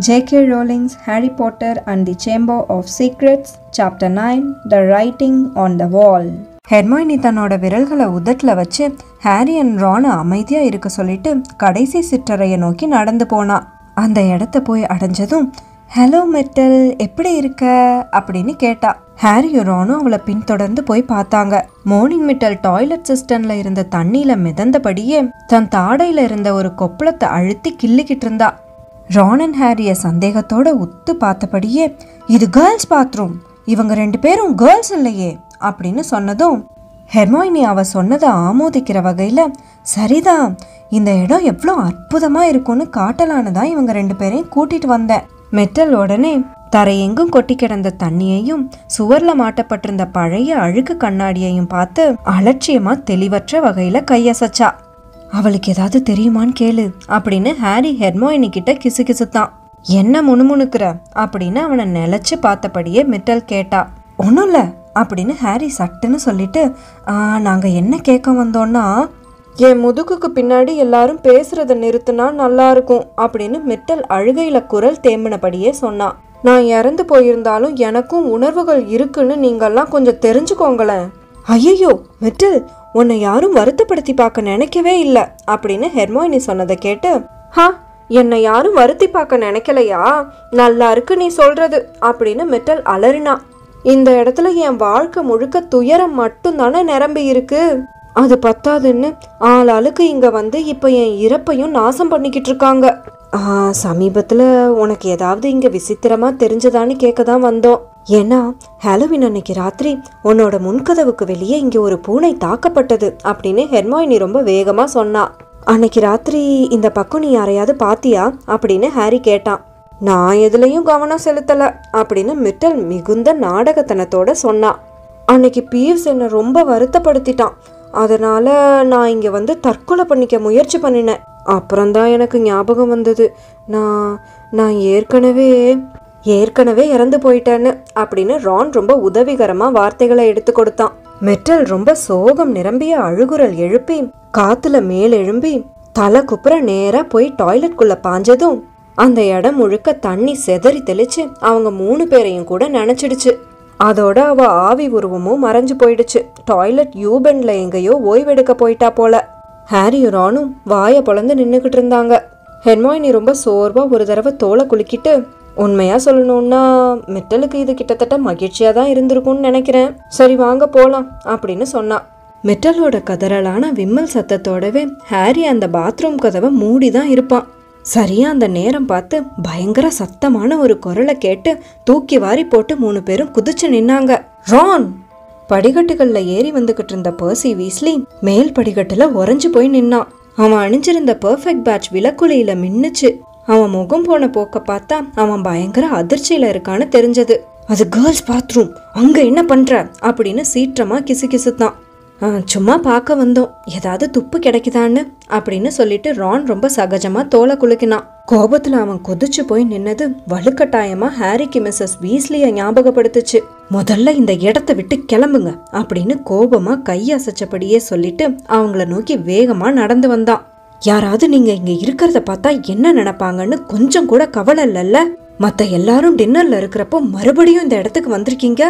J.K. Rowling's Harry Potter and the Chamber of Secrets, Chapter 9, The Writing on the Wall. Hermione தன்னோட விரல்களை உதட்டில் வச்சு Harry and ரானை அமைதியா இருக்க சொல்லிட்டு கடைசி சிற்றறையை நோக்கி நடந்து போனா. அந்த இடத்த போய் அடைஞ்சதும் ஹலோ மெட்டல், எப்படி இருக்க அப்படின்னு கேட்டா. ஹாரியும் ரானும் அவளை பின்தொடர்ந்து போய் பார்த்தாங்க. மோர்னிங் மெட்டல் டாய்லெட் சிஸ்டம்ல இருந்த தண்ணியில மிதந்தபடியே தன் தாடையில இருந்த ஒரு கொப்பளத்தை அழுத்தி கிள்ளிக்கிட்டு இருந்தா. ரான் அண்ட் ஹாரிய சந்தேகத்தோட உத்து பார்த்தபடியே இது கேர்ள்ஸ் பாத்ரூம், இவங்க 2 பேரும் கேர்ள்ஸ் இல்லையே அப்படின்னு சொன்னதும் ஹெர்மைனி அவ சொன்னதை ஆமோதிக்கிற வகையில சரிதான், இந்த இடம் எவ்வளோ அற்புதமா இருக்கும்னு காட்டலான்னு தான் இவங்க 2 பேரையும் கூட்டிட்டு வந்தேன். மெட்டல் உடனே தரையெங்கும் கொட்டி கிடந்த தண்ணியையும் சுவர்ல மாட்டப்பட்டிருந்த பழைய அழுக்கு கண்ணாடியையும் பார்த்து அலட்சியமா தெளிவற்ற வகையில கையசச்சா. அவளுக்கு ஏதாவது தெரியுமான்னு கேளு அப்படின்னு ஹாரி ஹெர்மைனி கிட்ட கிசுகிசுத்தான். என்ன முணுமுணுக்குற அப்படின்னு அவனை நிலைச்சு பார்த்தபடியே மெட்டல் கேட்டா. ஒன்றும் இல்லை அப்படின்னு ஹாரி சட்டுன்னு சொல்லிட்டு நாங்க என்ன கேட்க வந்தோம்னா, என் முதுகுக்கு பின்னாடி எல்லாரும் பேசுறத நிறுத்தினா நல்லா இருக்கும் அப்படின்னு மெட்டல் அழுகையில குரல் தேம்பினபடியே சொன்னான். நான் இறந்து போயிருந்தாலும் எனக்கும் உணர்வுகள் இருக்குன்னு நீங்கெல்லாம் கொஞ்சம் தெரிஞ்சுக்கோங்களேன். ஐயோ மெட்டல், உன்னை யாரும் வருத்தப்படுத்தி பார்க்க நினைக்கவே இல்லை அப்படின்னு ஹெர்மைனி சொன்னதை கேட்டு, என்னை யாரும் வருத்தி பார்க்க நினைக்கலையா, நல்லா இருக்கு நீ சொல்றது அப்படின்னு மெட்டல் அலறினா. இந்த இடத்துல என் வாழ்க்கை முழுக்க துயரம் மட்டும் தானே நிரம்பி இருக்கு, அது பத்தாதுன்னு ஆளாளுக்கு இங்க வந்து இப்ப என் இறப்பையும் நாசம் பண்ணிக்கிட்டு இருக்காங்க. சமீபத்துல உனக்கு ஏதாவது இங்க விசித்திரமா தெரிஞ்சதான்னு கேட்கதான் வந்தோம். ஏன்னா ஹாலோவின் அன்னைக்கு ராத்திரி உன்னோட முன்கதவுக்கு வெளியே இங்க ஒரு பூனை தாக்கப்பட்டது அப்படின்னு ஹெர்மைனி ரொம்ப வேகமா சொன்னா. அன்னைக்கு ராத்திரி இந்த பக்கம் நீ யாரையாவது பாத்தியா அப்படின்னு ஹாரி கேட்டான். நான் எதுலயும் கவனம் செலுத்தல அப்படின்னு மெட்டல் மிகுந்த நாடகத்தனத்தோட சொன்னா. அன்னைக்கு பீவ்ஸ் என்னை ரொம்ப வருத்தப்படுத்திட்டான், அதனால நான் இங்க வந்து தற்கொலை பண்ணிக்க முயற்சி பண்ணினேன். அப்புறம்தான் எனக்கு ஞாபகம் வந்தது, நான் ஏற்கனவே இறந்து போயிட்டேன்னு அப்படின்னு ரான் ரொம்ப உதவிகரமா வார்த்தைகளை எடுத்து கொடுத்தான். மெட்டல் ரொம்ப சோகம் நிரம்பிய அழுகுரல் எழுப்பி காத்துல மேலெழும்பி தலை குப்புற நேரா போய் டாய்லெட்குள்ள பாஞ்சதும் அந்த இடம் முழுக்க தண்ணி செதறி தெளிச்சு அவங்க 3 பேரையும் கூட நினைச்சிடுச்சு. அதோட அவ ஆவி உருவமும் மறைஞ்சு போயிடுச்சு. டாய்லெட் யூபென்ல எங்கேயோ ஓய்வெடுக்க போயிட்டா போல. ஹாரியும் ரானும் வாயை பொளந்து நின்னுகிட்டு இருந்தாங்க. ஹெர்மைனி ரொம்ப சோர்வா ஒரு தடவை தோலை குலுக்கிட்டு, உண்மையா சொல்லணும்னா மெட்டலுக்கு இது கிட்டத்தட்ட மகிழ்ச்சியா தான் இருந்திருக்கும்னு நினைக்கிறேன், சரி வாங்க போலாம் அப்படின்னு சொன்னா. மெட்டலோட கதறலான விம்மல் சத்தத்தோடவே ஹாரி அந்த பாத்ரூம் கதவை மூடிதான் இருப்பான். சரியா அந்த நேரம் பார்த்து பயங்கர சத்தமான ஒரு குரலை கேட்டு தூக்கி வாரி போட்டு 3 பேரும் குதிச்சு நின்னாங்க. ரான்! படிக்கட்டுகள்ல ஏறி வந்துகிட்டு இருந்த பர்சி வீஸ்லி மேல் படிக்கட்டுல உறைஞ்சு போய் நின்னான். அவன் அணிஞ்சிருந்த பெர்ஃபெக்ட் பேட்ச் விளக்குலையில மின்னுச்சு. அவன் முகம் போன போக்க பார்த்தா அவன் பயங்கர அதிர்ச்சியில இருக்கான்னு தெரிஞ்சது. அது கேர்ள்ஸ் பாத்ரூம், அங்க என்ன பண்ற அப்படின்னு சீற்றமா கிசுகிசுத்தான். சும்மா பார்க்க வந்தோம், ஏதாவது துப்பு கிடைக்குதான்னு அப்படின்னு சொல்லிட்டு ரான் ரொம்ப சகஜமா தோலை குலுக்கினான். கோபத்துல அவன் கொதிச்சு போய் நின்னது வலுக்கட்டாயமா ஹாரிக்கு மிஸ்ஸஸ் வீஸ்லிய ஞாபகப்படுத்துச்சு. முதல்ல இந்த இடத்த விட்டு கிளம்புங்க அப்படின்னு கோபமா கையசைச்சபடியே சொல்லிட்டு அவங்கள நோக்கி வேகமா நடந்து வந்தான். யாராவது நீங்க இங்க இருக்கிறத பார்த்தா என்ன நினைப்பாங்கன்னு கொஞ்சம் கூட கவலை இல்லைல்ல? மத்த எல்லாரும் டின்னர்ல இருக்கிறப்போ மறுபடியும் இந்த இடத்துக்கு வந்திருக்கீங்க,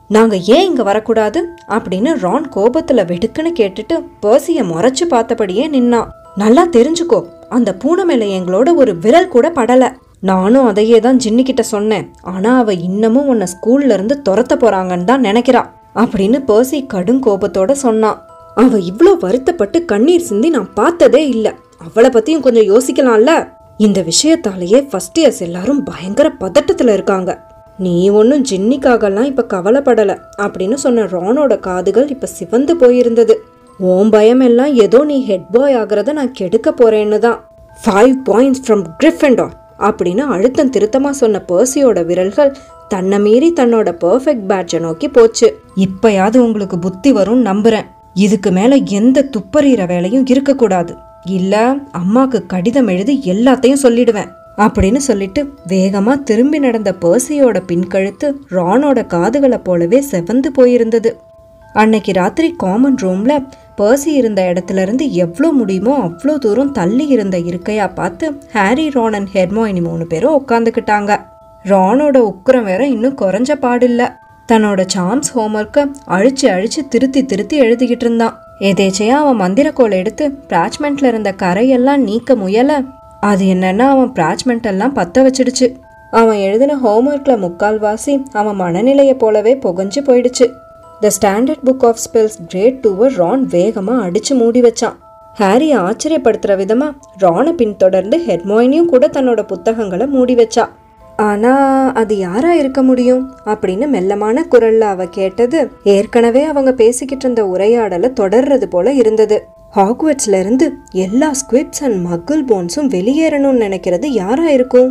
நாங்க ஏன் இங்க வரக்கூடாது அப்படின்னு ரான் கோபத்துல வெடுக்குன்னு கேட்டுட்டு பர்சிய முறைச்சு பார்த்தபடியே நின்னான். நல்லா தெரிஞ்சுக்கோ, அந்த பூனை மேல எங்களோட ஒரு விரல் கூட படல. நானும் அதையே தான் ஜின்னிக்கிட்ட சொன்னேன், ஆனா அவ இன்னமும் உன்னை ஸ்கூல்ல இருந்து துரத்த போறாங்கன்னு தான் நினைக்கிறா அப்படின்னு பர்சி கடும் கோபத்தோட சொன்னான். அவ இவ்ளோ வருத்தப்பட்டு கண்ணீர் சிந்தி நான் பார்த்ததே இல்ல, அவளை பத்தியும் கொஞ்சம் யோசிக்கலாம்ல. இந்த விஷயத்தாலேயே ஃபர்ஸ்ட் இயர்ஸ் எல்லாரும் பயங்கர பதட்டத்துல இருக்காங்க. நீ ஒன்னும் ஜின்னிக்காகலாம் இப்ப கவலைப்படல அப்படின்னு சொன்ன ரானோட காதுகள் இப்ப சிவந்து போயிருந்தது. ஓம் பயம் எல்லாம் ஏதோ நீ ஹெட் பாய் ஆகிறத நான் கெடுக்க போறேன்னு தான். 5 points ஃப்ரம் கிரிஃபிண்டோர் அப்படின்னு அழுத்தம் திருத்தமா சொன்ன பர்சியோட விரல்கள் தன்னை மீறி தன்னோட பெர்ஃபெக்ட் பேட்சை நோக்கி போச்சு. இப்பயாவது உங்களுக்கு புத்தி வரும் நம்புறேன். இதுக்கு மேல எந்த துப்பறிகிற வேலையும் இருக்கக்கூடாது, இல்ல அம்மாக்கு கடிதம் எழுதி எல்லாத்தையும் சொல்லிடுவேன் அப்படின்னு சொல்லிட்டு வேகமா திரும்பி நடந்த பர்சியோட பின்கழுத்து ரானோட காதுகளை போலவே செவந்து போயிருந்தது. அன்னைக்கு ராத்திரி காமன் ரூம்ல பர்சி இருந்த இடத்துல இருந்து எவ்வளோ முடியுமோ அவ்வளோ தூரம் தள்ளி இருந்த இருக்கையா பார்த்து ஹாரி, ரான் அண்ட் ஹெர்மாயினி 3 பேரும் உட்காந்துக்கிட்டாங்க. ரானோட உக்கிரம் வேற இன்னும் குறைஞ்ச பாடில்ல. தன்னோட சாம்ஸ் ஹோம்ஒர்க்கை அழிச்சு அழிச்சு திருத்தி எழுதிக்கிட்டு இருந்தான். எதேச்சையா அவன் மந்திரக்கோள் எடுத்து பிராச்மெண்ட்ல இருந்த கரையெல்லாம் நீக்க முயல. அது என்னன்னா அவன் பிராச்மெண்ட் எல்லாம் பத்த வச்சிடுச்சு. அவன் எழுதின ஹோம்ஒர்க்ல 3/4 அவன் மனநிலையை போலவே புகஞ்சு போயிடுச்சு. The standard book of spells grade 2 Ron வேகமா அடிச்சு மூடி வச்சான். ஹாரி ஆச்சரியப்படுத்துற விதமா ரானை பின்தொடர்ந்து ஹெர்மாயினியும் கூட தன்னோட புத்தகங்களை மூடி வச்சா. ஆனா அது யாரா இருக்க முடியும் அப்படின்னு மெல்லமான குரல்ல அவ கேட்டது ஏற்கனவே அவங்க பேசிக்கிட்டு இருந்த உரையாடலை தொடர்றது போல இருந்தது. ஹாக்வர்ட்ஸ்ல இருந்து எல்லா ஸ்குவிப்ஸ் அண்ட் மக்கிள் போன்ஸும் வெளியேறணும்னு நினைக்கிறது யாரா இருக்கும்?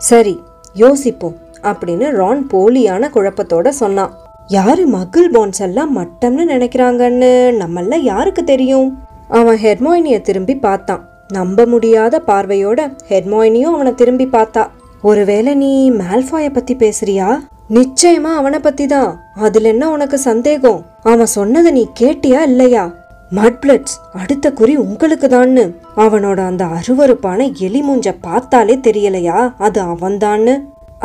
சரி யோசிப்போம் அப்படின்னு ரான் போலியான குழப்பத்தோட சொன்னான். யாரு மக்கிள் போன்ஸ் எல்லாம் மட்டம்னு நினைக்கிறாங்கன்னு நம்மள யாருக்கு தெரியும்? அவன் ஹெர்மாயினிய திரும்பி பார்த்தான். நம்ப முடியாத பார்வையோட ஹெர்மாயினியும் அவனை திரும்பி பார்த்தா. ஒருவேளை நீ மால்ஃபாய பத்தி பேசுறியா? நிச்சயமா அவனை பத்தி தான். அதுல என்ன உனக்கு சந்தேகம்? அவன் சொன்னதை நீ கேட்டியா இல்லையா? மட்பிளட்ஸ் அடுத்த குறி உங்களுக்கு தான்னு அவனோட அந்த அருவருப்பான எலி மூஞ்ச பார்த்தாலே தெரியலையா அது அவன்தான்னு?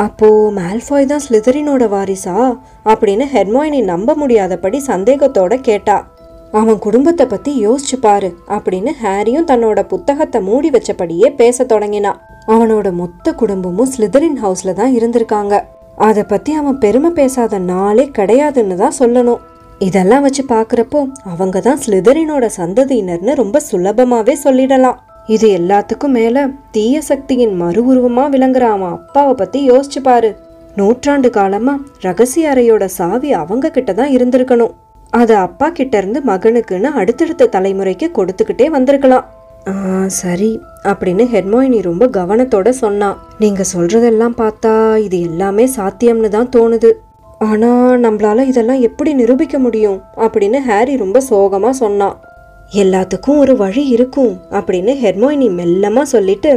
அப்போ மால்ஃபாய் தான் ஸ்லிதரினோட வாரிசா அப்படின்னு ஹெர்மாயினி நம்ப முடியாதபடி சந்தேகத்தோட கேட்டா. அவன் குடும்பத்தை பத்தி யோசிச்சு பாரு அப்படின்னு ஹாரியும் தன்னோட புத்தகத்தை மூடி வச்சபடியே பேச தொடங்கினான். அவனோட மொத்த குடும்பமும் ஸ்லிதரின் ஹவுஸ்ல தான் இருந்திருக்காங்க. அதை பத்தி அவன் பெருமை பேசாத நாளே கிடையாதுன்னு தான் சொல்லணும். இதெல்லாம் வச்சு பாக்குறப்போ அவங்க தான் ஸ்லிதரினோட சந்ததியினர்னு ரொம்ப சுலபமாவே சொல்லிடலாம். இது எல்லாத்துக்கும் மேல தீய சக்தியின் மறு உருவமா விளங்குற அவன் அப்பாவை பத்தி யோசிச்சு பாரு. நூற்றாண்டு காலமா ரகசிய அறையோட சாவி அவங்க கிட்டதான் இருந்திருக்கணும். அத அப்பா கிட்ட இருந்து மகனுக்குன்னு அடுத்தடுத்த தலைமுறைக்கு கொடுத்துக்கிட்டே வந்திருக்கலாம். சரி அப்படின்னு ஹெர்மாயினி ரொம்ப கவனத்தோட சொன்னா. நீங்க சொல்றதெல்லாம் பார்த்தா இது எல்லாமே சாத்தியம்னு தான் தோணுது. ஆனா நம்மளால இதெல்லாம் எப்படி நிரூபிக்க முடியும் அப்படின்னு ஹாரி ரொம்ப சோகமா சொன்னான். எல்லாத்துக்கும் ஒரு வழி இருக்கும் அப்படின்னு ஹெர்மாயினி மெல்லமா சொல்லிட்டு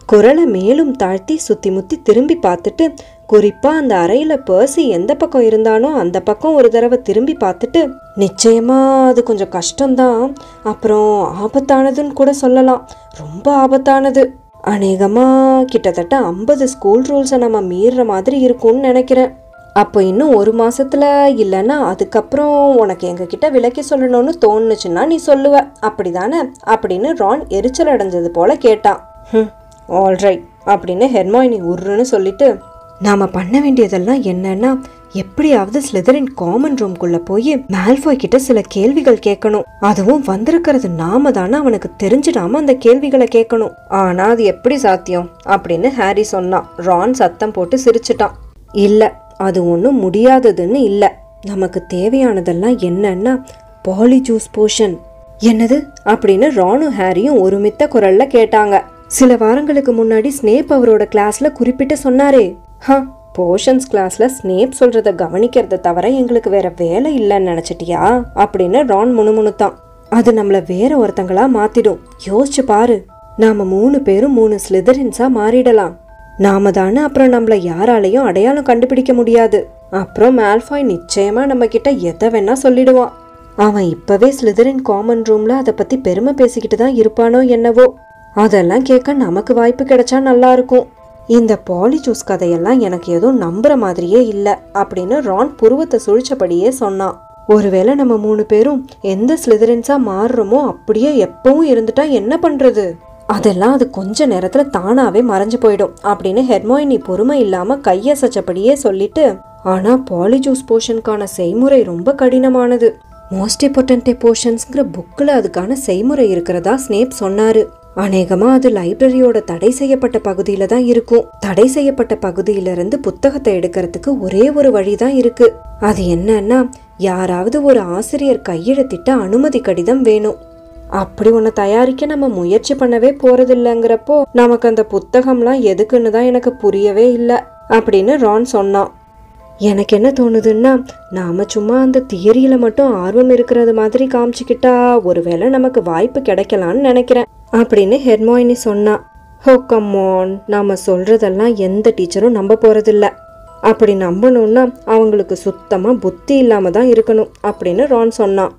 குரலை மேலும் தாழ்த்தி சுத்தி முத்தி திரும்பி பார்த்துட்டு குறிப்பா அந்த அறையில பர்சி எந்த பக்கம் இருந்தானோ அந்த பக்கம் ஒரு தடவை திரும்பி பார்த்துட்டு, நிச்சயமா அது கொஞ்சம் கஷ்டம்தான், அப்புறம் ஆபத்தானதுன்னு கூட சொல்லலாம், ரொம்ப ஆபத்தானது. அநேகமா கிட்டத்தட்ட 50 ஸ்கூல் ரூல்ஸை நம்ம மீறுற மாதிரி இருக்கும்னு நினைக்கிறேன். அப்போ இன்னும் 1 மாசத்துல இல்லைன்னா அதுக்கப்புறம் உனக்கு எங்ககிட்ட விலக்கி சொல்லணும்னு தோணுச்சுன்னா நீ சொல்லுவ, அப்படிதானே அப்படின்னு ரான் எரிச்சல் அடைஞ்சது போல கேட்டான். ஆல்ரைட் அப்படின்னு ஹெர்மாயினி உருன்னு சொல்லிட்டு, நாம பண்ண வேண்டியதெல்லாம் என்னன்னா எப்படியாவது ஸ்லிதரின் காமன் ரூம்குள்ள போய் மால்ஃபாய் கிட்ட சில கேள்விகள் கேட்கணும். அதுவும் வந்திருக்கிறது நாம தானே அவனுக்கு தெரிஞ்சிடாம அந்த கேள்விகளை கேட்கணும். ஆனா அது எப்படி சாத்தியம் அப்படின்னு ஹாரி சொன்னான். ரான் சத்தம் போட்டு சிரிச்சிட்டான். இல்ல, அது ஒன்றும் முடியாததுன்னு இல்ல. நமக்கு தேவையானதெல்லாம் என்னன்னா பாலிஜூஸ் போஷன். என்னது அப்படின்னு ரானும் ஹாரியும் ஒருமித்த குரல்ல கேட்டாங்க. சில வாரங்களுக்கு முன்னாடி ஸ்னேப் அவரோட கிளாஸ்ல குறிப்பிட்டு சொன்னாரே. போஷன்ஸ் கிளாஸ்ல ஸ்னேப் சொல்றத கவனிக்கிறத தவிர எங்களுக்கு வேற வேலை இல்லைன்னு நினைச்சிட்டியா அப்படின்னு ரான் முணுமுணுத்தான். அது நம்மள வேற ஒருத்தங்களா மாத்திடும். யோசிச்சு பாரு, நாம 3 பேரும் 3 ஸ்லிதரின்ஸா மாறிடலாம். நாம தானே அப்புறம் நம்மள யாராலையும் அடையாளம் கண்டுபிடிக்க முடியாது. அப்புறம் மால்ஃபாய் நிச்சயமா நம்ம கிட்ட எதை வேணா சொல்லிடுவான். அவன் இப்பவே ஸ்லிதரின் காமன் ரூம்ல அதை பத்தி பெருமை பேசிக்கிட்டு தான் இருப்பானோ என்னவோ. அதெல்லாம் கேட்க நமக்கு வாய்ப்பு கிடைச்சா நல்லா இருக்கும். இந்த பாலிஜூஸ் கதையெல்லாம் எனக்கு ஏதோ நம்புற மாதிரியே இல்ல அப்படின்னு ரான் புருவத்தை சுழிச்சபடியே சொன்னான். ஒருவேளை நம்ம 3 பேரும் எந்த ஸ்லிதரின்ஸா மாறுறோமோ அப்படியே எப்பவும் இருந்துட்டா என்ன பண்றது? அதெல்லாம் அது கொஞ்ச நேரத்துல தானாவே மறைஞ்சு போயிடும் அப்படின்னு ஹெர்மாயினி பொறுமை இல்லாம கையசைச்சபடியே சொல்லிட்டு, ஆனா பாலிஜூஸ் போஷனுக்கான செய்முறை ரொம்ப கடினமானது. மோஸ்ட் இம்பார்ட்டன்ட் போஷன்ஸ்ங்கிற புக்ல அதுக்கான செய்முறை இருக்கிறதா ஸ்னேப் சொன்னாரு. அநேகமா அது லைப்ரரியோட தடை செய்யப்பட்ட பகுதியில தான் இருக்கும். தடை செய்யப்பட்ட பகுதியிலிருந்து புத்தகத்தை எடுக்கிறதுக்கு ஒரே ஒரு வழிதான் இருக்கு. அது என்னன்னா யாராவது ஒரு ஆசிரியர் கையெழுத்திட்ட அனுமதி கடிதம் வேணும். அப்படி ஒன்ன தயாரிக்க நம்ம முயற்சி பண்ணவே போறது இல்லைங்கிறப்போ நமக்கு அந்த புத்தகம்லாம் எதுக்குன்னு தான் எனக்கு புரியவே இல்லை அப்படின்னு ரான் சொன்னான். எனக்கு என்ன தோணுதுன்னா, நாம சும்மா அந்த தியரியில மட்டும் ஆர்வம் இருக்கிறது மாதிரி காமிச்சுக்கிட்டா ஒருவேளை நமக்கு வாய்ப்பு கிடைக்கலான்னு நினைக்கிறேன் அப்படின்னு ஹெர்மாயினி சொன்னா. ஹோ கம் ஆன், நாம சொல்றதெல்லாம் எந்த டீச்சரும் நம்ப போறதில்ல. அப்படி நம்பணும்னா அவங்களுக்கு சுத்தமா புத்தி இல்லாம தான் இருக்கணும் அப்படின்னு ரான் சொன்னான்.